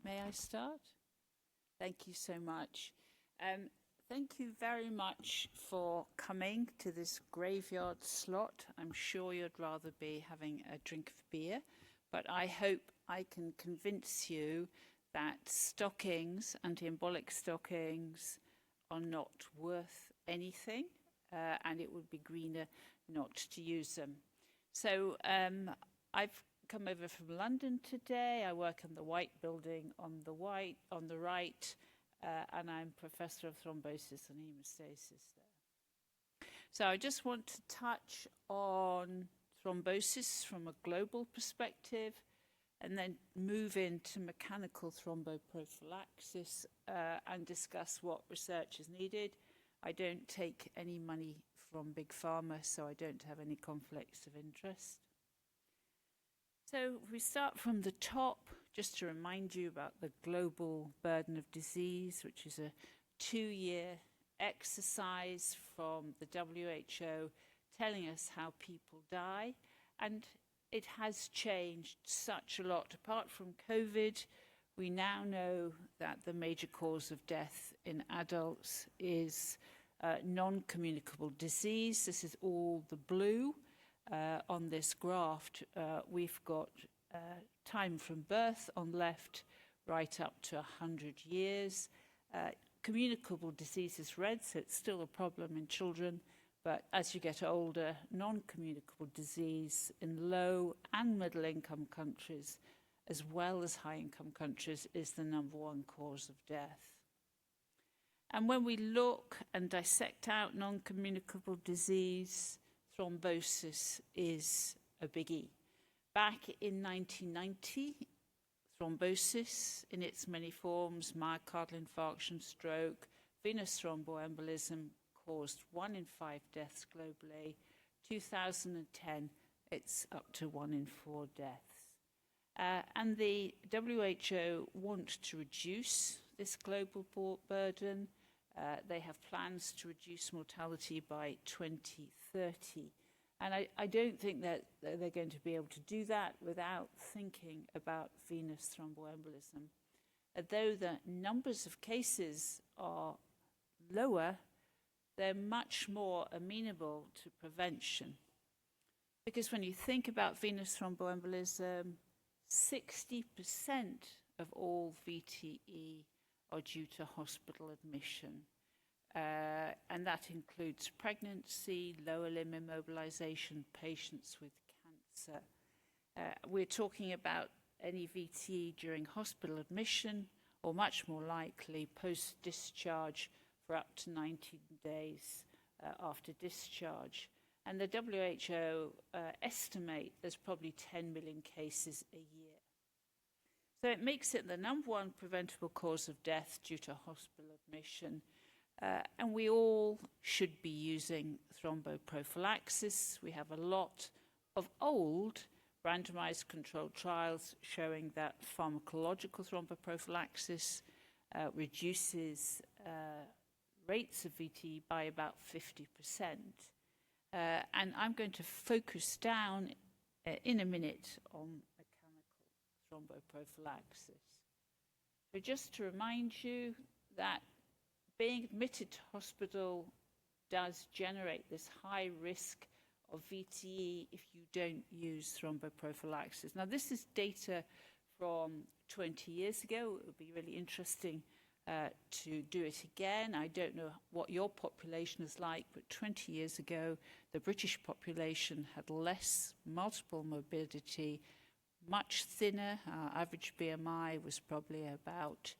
May I start? Thank you so much. Thank you very much for coming to this graveyard slot. I'm sure you'd rather be having a drink of beer, but I hope I can convince you that stockings, anti-embolic stockings, are not worth anything, and it would be greener not to use them. So I've come over from London today. I work in the White Building on the right, and I'm Professor of Thrombosis and Hemostasis there. So I just want to touch on thrombosis from a global perspective, and then move into mechanical thromboprophylaxis and discuss what research is needed. I don't take any money from Big Pharma, so I don't have any conflicts of interest. So if we start from the top, just to remind you about the global burden of disease, which is a 2-year exercise from the WHO telling us how people die. And it has changed such a lot. Apart from COVID, we now know that the major cause of death in adults is non-communicable disease. This is all the blue. On this graph, we've got time from birth on left, right up to 100 years. Communicable disease is red, so it's still a problem in children. But as you get older, non-communicable disease in low and middle income countries, as well as high income countries, is the #1 cause of death. And when we look and dissect out non-communicable disease, thrombosis is a biggie. Back in 1990, thrombosis in its many forms, myocardial infarction, stroke, venous thromboembolism, caused 1 in 5 deaths globally. 2010, it's up to 1 in 4 deaths. And the WHO want to reduce this global burden. They have plans to reduce mortality by 2030. And I don't think that they're going to be able to do that without thinking about venous thromboembolism. Though the numbers of cases are lower, they're much more amenable to prevention. Because when you think about venous thromboembolism, 60% of all VTE are due to hospital admission. And that includes pregnancy, lower limb immobilization, patients with cancer. We're talking about any VTE during hospital admission, or much more likely post-discharge for up to 90 days after discharge. And the WHO estimate there's probably 10 million cases a year. So it makes it the #1 preventable cause of death due to hospital admission. And we all should be using thromboprophylaxis. We have a lot of old randomized controlled trials showing that pharmacological thromboprophylaxis reduces rates of VTE by about 50%. And I'm going to focus down in a minute on mechanical thromboprophylaxis. So just to remind you that being admitted to hospital does generate this high risk of VTE if you don't use thromboprophylaxis. Now, this is data from 20 years ago. It would be really interesting to do it again. I don't know what your population is like, but 20 years ago, the British population had less multiple morbidity, much thinner. Our average BMI was probably about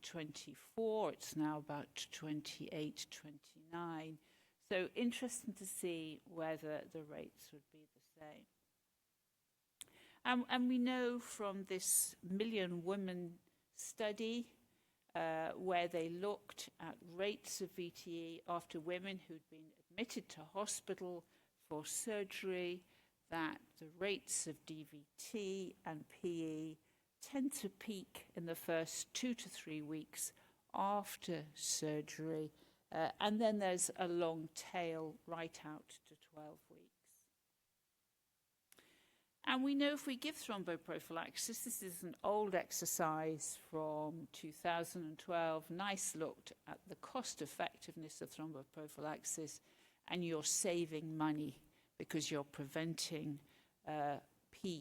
24. It's now about 28, 29. So interesting to see whether the rates would be the same. And we know from this Million Women study where they looked at rates of VTE after women who'd been admitted to hospital for surgery, that the rates of DVT and PE tend to peak in the first 2 to 3 weeks after surgery, and then there's a long tail right out to 12 weeks. And we know if we give thromboprophylaxis, this is an old exercise from 2012, NICE looked at the cost effectiveness of thromboprophylaxis, and you're saving money because you're preventing PE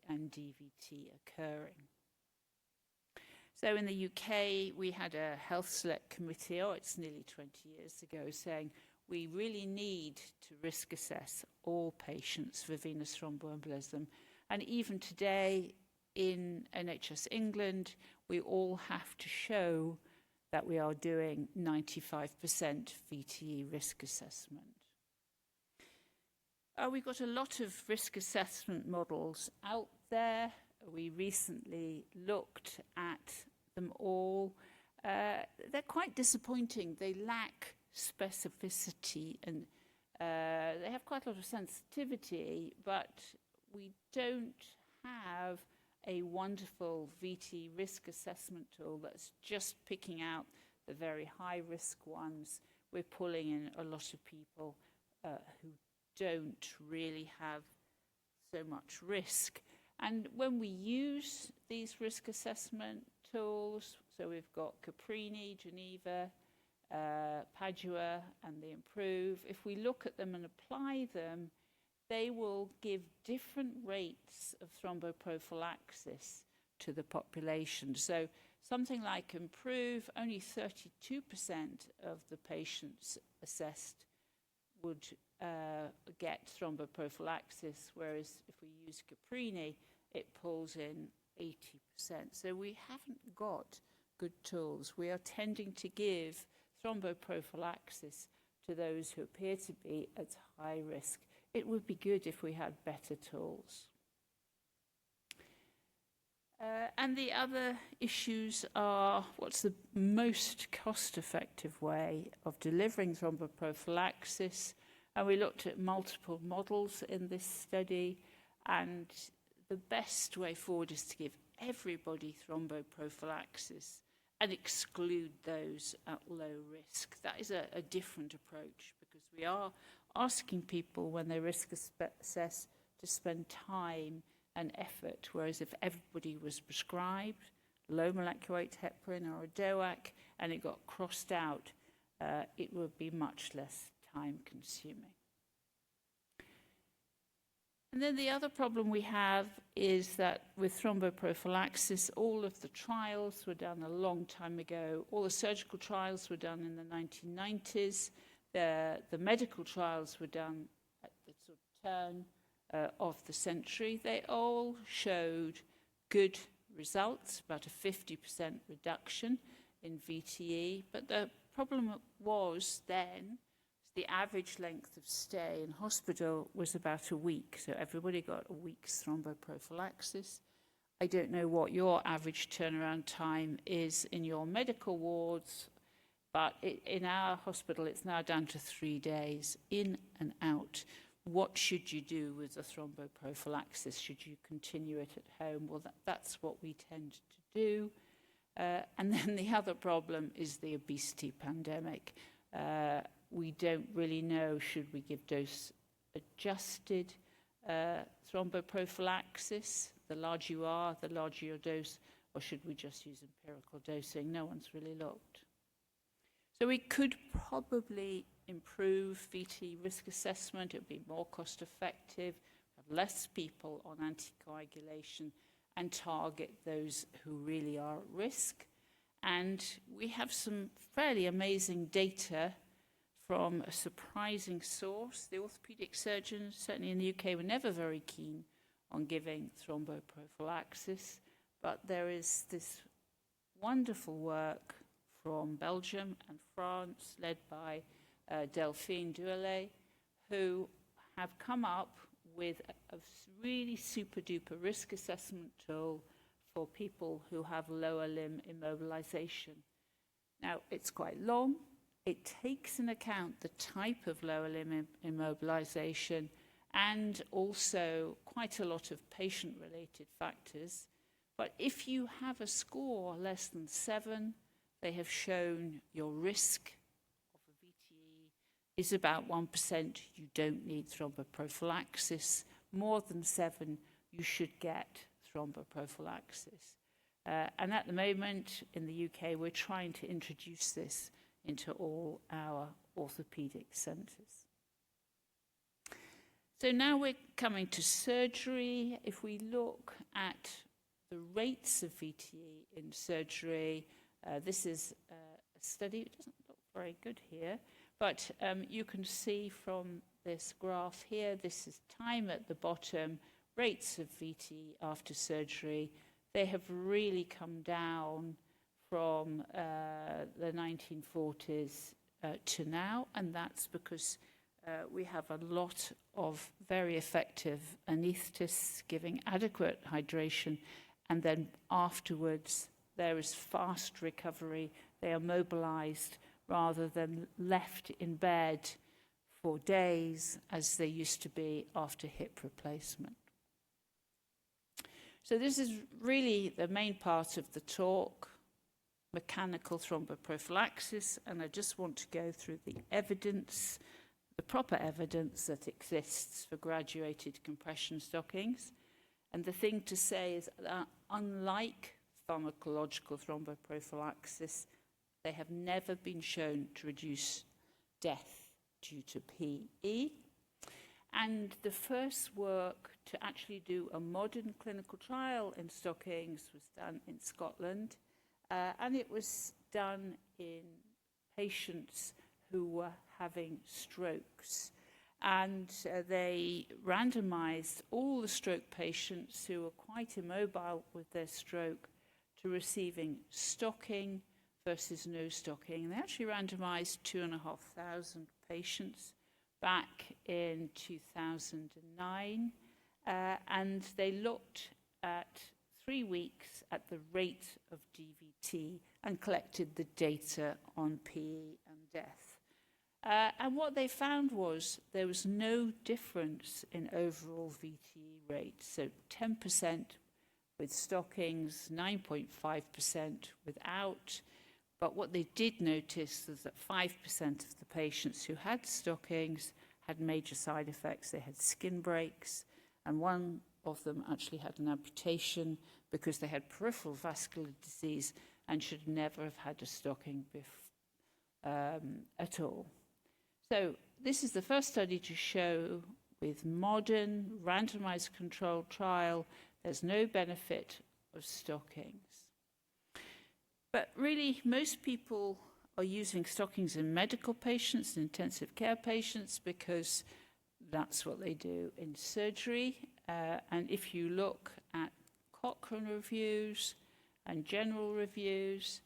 and DVT occurring. So in the UK, we had a health select committee, it's nearly 20 years ago, saying we really need to risk assess all patients for venous thromboembolism. And even today in NHS England, we all have to show that we are doing 95% VTE risk assessment. We've got a lot of risk assessment models out there. We recently looked at them all. They're quite disappointing. They lack specificity and they have quite a lot of sensitivity, but we don't have a wonderful VT risk assessment tool that's just picking out the very high risk ones. We're pulling in a lot of people who don't really have so much risk. And when we use these risk assessment tools, so we've got Caprini, Geneva, Padua, and the Improve, if we look at them and apply them, they will give different rates of thromboprophylaxis to the population. So something like Improve, only 32% of the patients assessed would get thromboprophylaxis, whereas if we use Caprini, it pulls in 80%. So we haven't got good tools. We are tending to give thromboprophylaxis to those who appear to be at high risk. It would be good if we had better tools. And the other issues are, what's the most cost-effective way of delivering thromboprophylaxis? And we looked at multiple models in this study, and the best way forward is to give everybody thromboprophylaxis and exclude those at low risk. That is a different approach, because we are asking people when they risk assess to spend time and effort, whereas if everybody was prescribed low molecular weight heparin or a DOAC and it got crossed out, it would be much less time consuming. And then the other problem we have is that with thromboprophylaxis, all of the trials were done a long time ago. All the surgical trials were done in the 1990s. The medical trials were done at the sort of turn of the century. They all showed good results, about a 50% reduction in VTE. But the problem was then, the average length of stay in hospital was about a week. So everybody got a week's thromboprophylaxis. I don't know what your average turnaround time is in your medical wards, but in our hospital, it's now down to 3 days, in and out. What should you do with the thromboprophylaxis? Should you continue it at home? Well, that's what we tend to do. And then the other problem is the obesity pandemic. We don't really know, should we give dose-adjusted thromboprophylaxis? The larger you are, the larger your dose, or should we just use empirical dosing? No one's really looked. So we could probably improve VT risk assessment. It would be more cost-effective, have less people on anticoagulation, and target those who really are at risk. And we have some fairly amazing data from a surprising source. The orthopedic surgeons, certainly in the UK, were never very keen on giving thromboprophylaxis, but there is this wonderful work from Belgium and France, led by Delphine Douillet, who have come up with a really super-duper risk assessment tool for people who have lower limb immobilization. Now, it's quite long. It takes into account the type of lower limb immobilization and also quite a lot of patient-related factors. But if you have a score less than 7, they have shown your risk of a VTE is about 1%. You don't need thromboprophylaxis. More than 7, you should get thromboprophylaxis. And at the moment in the UK, we're trying to introduce this into all our orthopaedic centres. So now we're coming to surgery. If we look at the rates of VTE in surgery, this is a study. It doesn't look very good here, but you can see from this graph here, this is time at the bottom, rates of VTE after surgery. They have really come down from the 1940s to now, and that's because we have a lot of very effective anaesthetists giving adequate hydration, and then afterwards there is fast recovery. They are mobilised rather than left in bed for days as they used to be after hip replacement. So this is really the main part of the talk, mechanical thromboprophylaxis, and I just want to go through the evidence, the proper evidence that exists for graduated compression stockings. And the thing to say is that unlike pharmacological thromboprophylaxis, they have never been shown to reduce death due to PE. And the first work to actually do a modern clinical trial in stockings was done in Scotland, and it was done in patients who were having strokes. And they randomized all the stroke patients who were quite immobile with their stroke to receiving stocking versus no stocking. They actually randomized 2,500 patients back in 2009, and they looked at 3 weeks at the rate of DVT and collected the data on PE and death. And what they found was there was no difference in overall VTE rate, so 10% with stockings, 9.5% without. But what they did notice was that 5% of the patients who had stockings had major side effects. They had skin breaks, and one of them actually had an amputation because they had peripheral vascular disease and should never have had a stocking at all. So this is the first study to show with modern randomized controlled trial there's no benefit of stockings. But really, most people are using stockings in medical patients, in intensive care patients, because that's what they do in surgery. And if you look at Cochrane reviews and general reviews,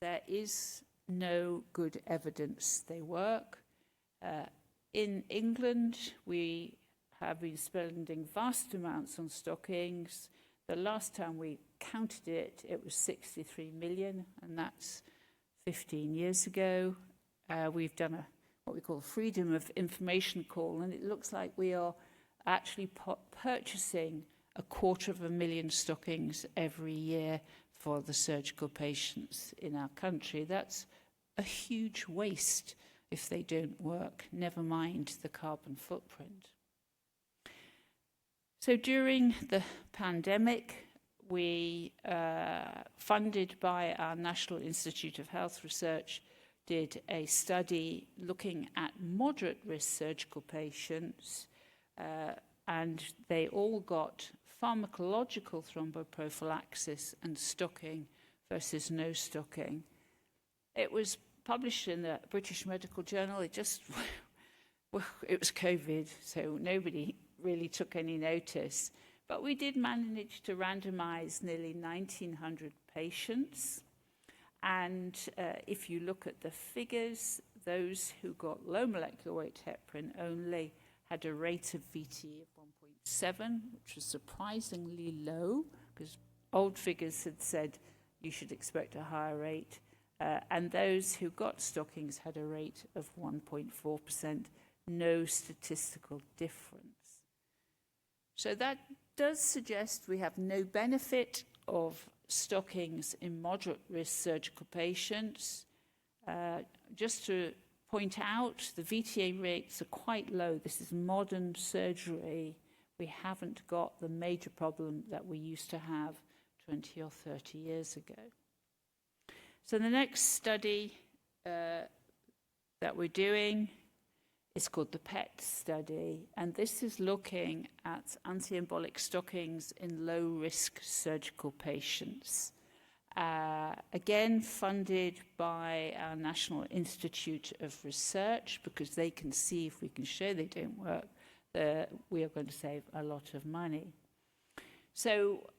there is no good evidence they work. In England, we have been spending vast amounts on stockings. The last time we counted it, it was 63 million, and that's 15 years ago. We've done what we call freedom of information call, and it looks like we are actually purchasing 250,000 stockings every year for the surgical patients in our country. That's a huge waste if they don't work, never mind the carbon footprint. So during the pandemic, we, funded by our National Institute of Health Research, did a study looking at moderate risk surgical patients, and they all got pharmacological thromboprophylaxis and stocking versus no stocking. It was published in the British Medical Journal. It was COVID, so nobody really took any notice. But we did manage to randomize nearly 1,900 patients. And if you look at the figures, those who got low molecular weight heparin only had a rate of VTE of 1.7, which was surprisingly low, because old figures had said you should expect a higher rate. And those who got stockings had a rate of 1.4%, no statistical difference. So that does suggest we have no benefit of stockings in moderate risk surgical patients. Just to point out, the VTA rates are quite low. This is modern surgery we haven't got the major problem that we used to have 20 or 30 years ago. So the next study that we're doing is called the PET study, and this is looking at anti-embolic stockings in low-risk surgical patients. Again, funded by our National Institute of Research, because they can see if we can show they don't work, we are going to save a lot of money. So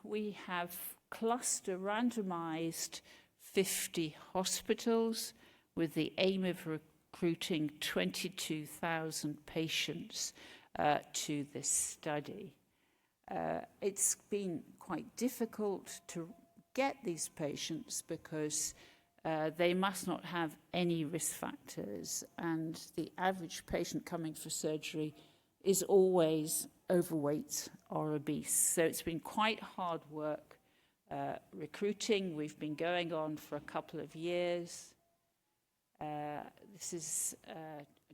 we have cluster randomized 50 hospitals with the aim of recruiting 22,000 patients to this study. It's been quite difficult to get these patients because they must not have any risk factors, and the average patient coming for surgery is always overweight or obese. So it's been quite hard work recruiting. We've been going on for a couple of years. This is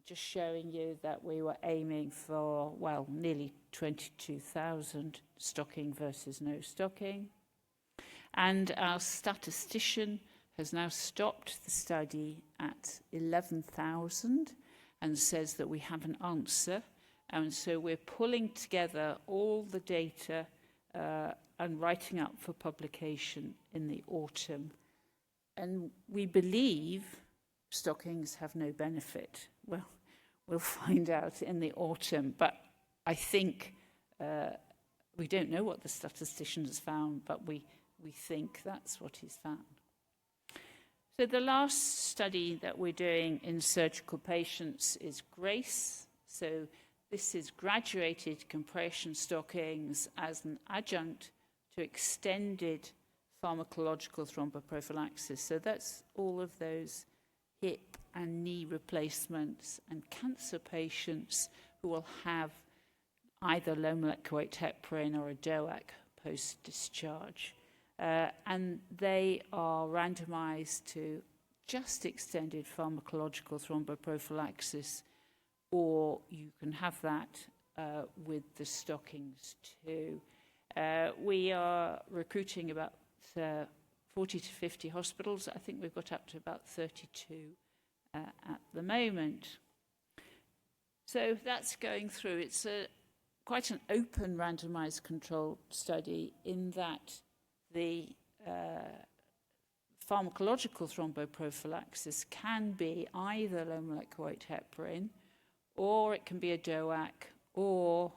just showing you that we were aiming for, well, nearly 22,000 stocking versus no stocking. And our statistician has now stopped the study at 11,000 and says that we have an answer. And so we're pulling together all the data and writing up for publication in the autumn. And we believe stockings have no benefit. Well, we'll find out in the autumn. But I think we don't know what the statistician has found, but we think that's what he's found. So the last study that we're doing in surgical patients is GRACE. So this is graduated compression stockings as an adjunct to extended pharmacological thromboprophylaxis. So that's all of those hip and knee replacements and cancer patients who will have either low molecular weight heparin or a DOAC post-discharge. And they are randomized to just extended pharmacological thromboprophylaxis, or you can have that with the stockings too. We are recruiting about 40 to 50 hospitals. I think we've got up to about 32 at the moment. So that's going through. It's quite an open randomized controlled study in that the pharmacological thromboprophylaxis can be either low molecular weight heparin, or it can be a DOAC, or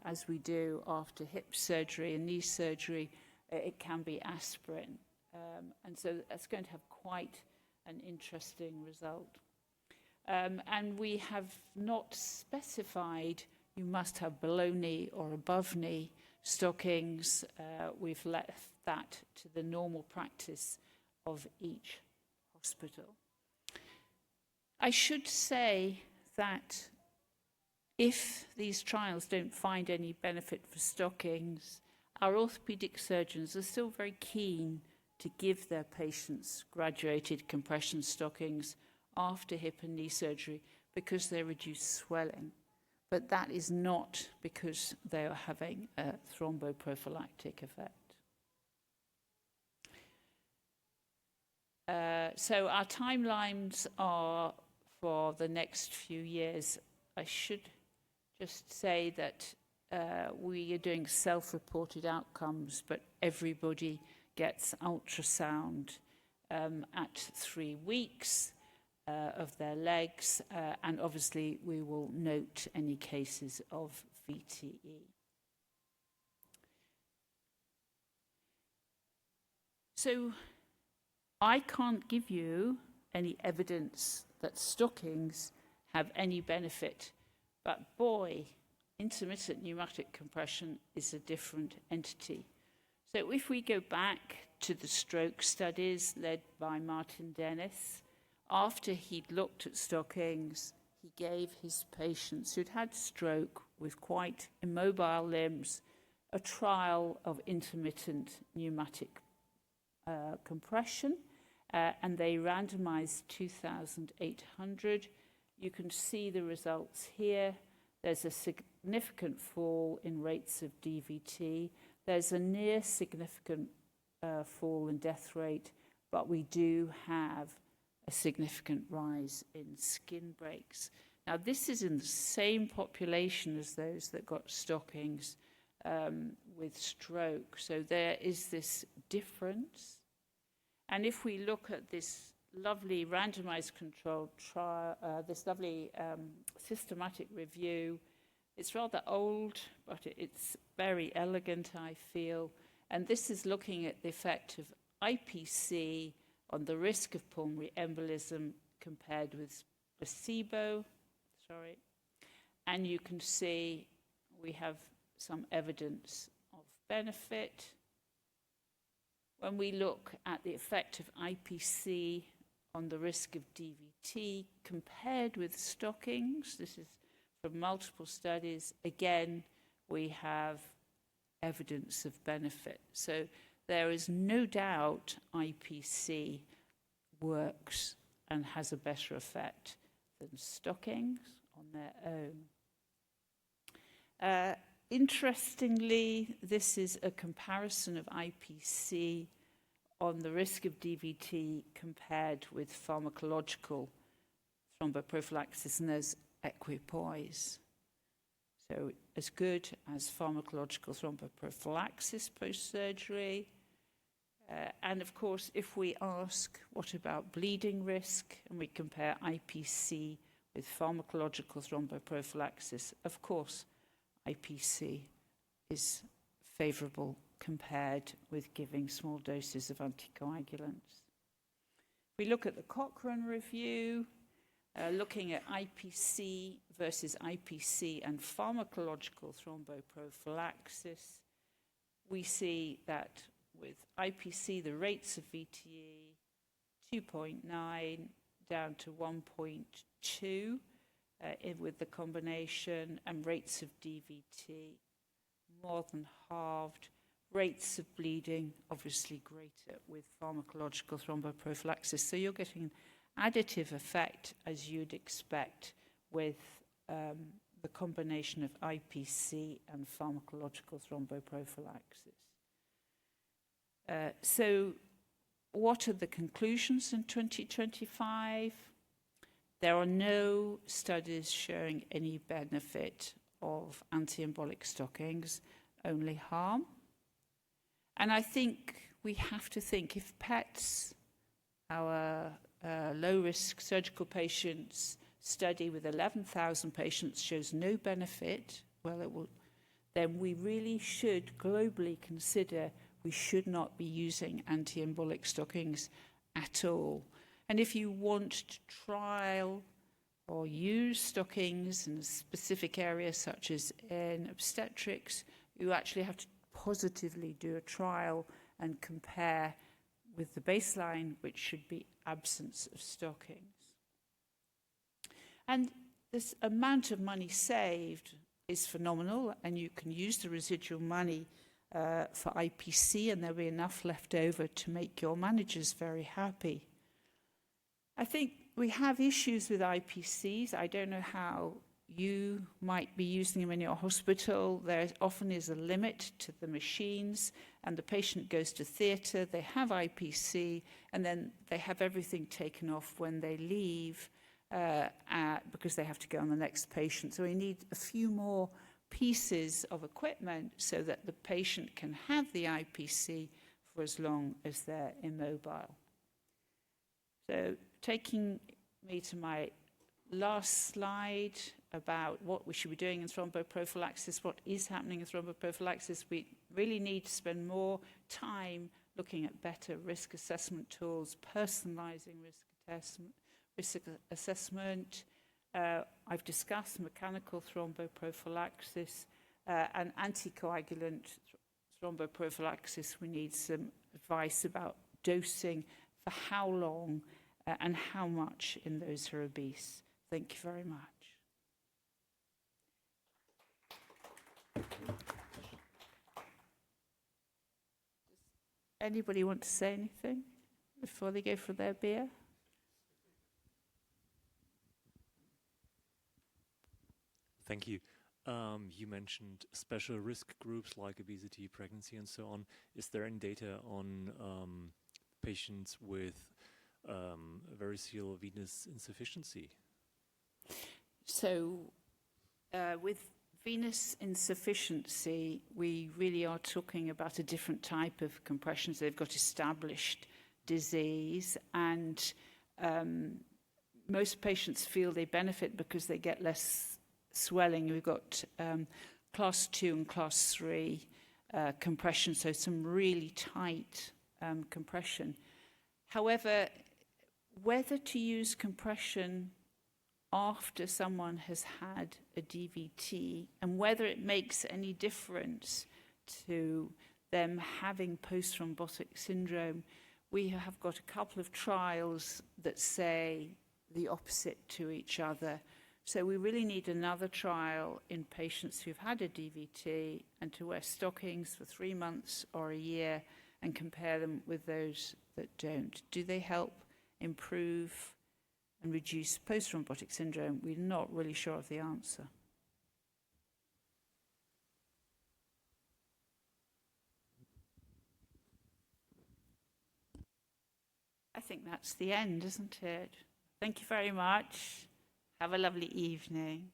as we do after hip surgery and knee surgery, it can be aspirin. And so that's going to have quite an interesting result. And we have not specified you must have below knee or above knee stockings. We've left that to the normal practice of each hospital. I should say that if these trials don't find any benefit for stockings, our orthopedic surgeons are still very keen to give their patients graduated compression stockings after hip and knee surgery because they reduce swelling. But that is not because they are having a thromboprophylactic effect. So our timelines are for the next few years. I should just say that we are doing self-reported outcomes, but everybody gets ultrasound at 3 weeks of their legs, and obviously we will note any cases of VTE. So I can't give you any evidence that stockings have any benefit, but boy, intermittent pneumatic compression is a different entity. So if we go back to the stroke studies led by Martin Dennis, after he'd looked at stockings, he gave his patients who'd had stroke with quite immobile limbs a trial of intermittent pneumatic compression, and they randomized 2,800. You can see the results here. There's a significant fall in rates of DVT. There's a near significant fall in death rate, but we do have a significant rise in skin breaks. Now, this is in the same population as those that got stockings with stroke. So there is this difference. And if we look at this lovely randomized controlled trial, this lovely systematic review, it's rather old, but it's very elegant, I feel. And this is looking at the effect of IPC on the risk of pulmonary embolism compared with placebo. And you can see we have some evidence of benefit. When we look at the effect of IPC on the risk of DVT compared with stockings, this is from multiple studies, again, we have evidence of benefit. So there is no doubt IPC works and has a better effect than stockings on their own. Interestingly, this is a comparison of IPC on the risk of DVT compared with pharmacological thromboprophylaxis, and there's equipoise. So as good as pharmacological thromboprophylaxis post-surgery. And of course, if we ask what about bleeding risk, and we compare IPC with pharmacological thromboprophylaxis, of course, IPC is favourable compared with giving small doses of anticoagulants. If we look at the Cochrane review, looking at IPC versus IPC and pharmacological thromboprophylaxis, we see that with IPC, the rates of VTE 2.9 down to 1.2 with the combination, and rates of DVT more than halved. Rates of bleeding obviously greater with pharmacological thromboprophylaxis. So you're getting an additive effect, as you'd expect, with the combination of IPC and pharmacological thromboprophylaxis. So what are the conclusions in 2025? There are no studies showing any benefit of anti-embolic stockings, only harm. And I think we have to think, if PETS, our low-risk surgical patients study with 11,000 patients, shows no benefit, then we really should globally consider we should not be using anti-embolic stockings at all. And if you want to trial or use stockings in a specific area, such as in obstetrics, you actually have to positively do a trial and compare with the baseline, which should be absence of stockings. And this amount of money saved is phenomenal, and you can use the residual money for IPC, and there'll be enough left over to make your managers very happy. I think we have issues with IPCs. I don't know how you might be using them in your hospital. There often is a limit to the machines, and the patient goes to theatre, they have IPC, and then they have everything taken off when they leave because they have to go on the next patient. So we need a few more pieces of equipment so that the patient can have the IPC for as long as they're immobile. So taking me to my last slide about what we should be doing in thromboprophylaxis, what is happening in thromboprophylaxis, we really need to spend more time looking at better risk assessment tools, personalizing risk assessment. I've discussed mechanical thromboprophylaxis and anticoagulant thromboprophylaxis. We need some advice about dosing for how long and how much in those who are obese. Thank you very much. Anybody want to say anything before they go for their beer? Thank you. You mentioned special risk groups like obesity, pregnancy, and so on. Is there any data on patients with variceal venous insufficiency? So with venous insufficiency, we really are talking about a different type of compressions. They've got established disease, and most patients feel they benefit because they get less swelling. We've got class 2 and class 3 compression, so some really tight compression. However, whether to use compression after someone has had a DVT and whether it makes any difference to them having post-thrombotic syndrome, we have got a couple of trials that say the opposite to each other. So we really need another trial in patients who've had a DVT and to wear stockings for 3 months or a year and compare them with those that don't. Do they help improve and reduce post-thrombotic syndrome? We're not really sure of the answer. I think that's the end, isn't it? Thank you very much. Have a lovely evening.